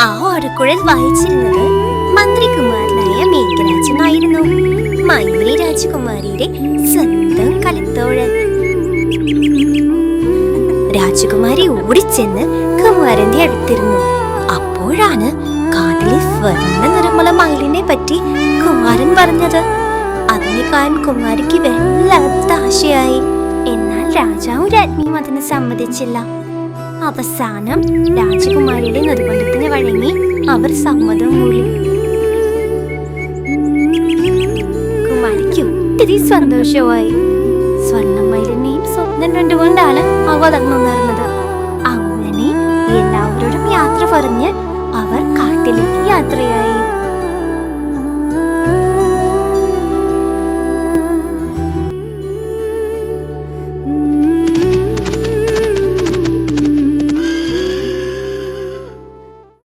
ആ ഓടക്കുഴൽ വായിച്ചിരുന്നത് മന്ത്രികുമാരനായ മേഘരാജനായിരുന്നു, മയൂരി രാജകുമാരിയുടെ സ്വന്തം കലത്തോഴൻ. രാജകുമാരി ഓടിച്ചെന്ന് കുമാരന്റെ അടുത്തിരുന്നു. അപ്പോഴാണ് കാട്ടിലെ സ്വർണ്ണ നിറമുള്ള മയിലിനെ പറ്റി കുമാരൻ പറഞ്ഞത്. അതിനെ കാണാൻ കുമാരിക്ക് വല്ലാത്ത ആശയായി. എന്നാൽ രാജാവും രാജ്ഞിയും അതിന് സമ്മതിച്ചില്ല. അവസാനം രാജകുമാരിയുടെ നിർബന്ധത്തിന് വഴങ്ങി അവർ സമ്മതം മൂളി. കുമാരിക്ക് ഒത്തിരി സന്തോഷമായി. സ്വർണ്ണമയിലിനെയും സ്വപ്നം കണ്ടുകൊണ്ടാണ് അവ തന്നുണർന്നത്. അങ്ങനെ എല്ലാവരോടും യാത്ര പറഞ്ഞ് അവർ കാട്ടിലേക്ക് യാത്രയായി.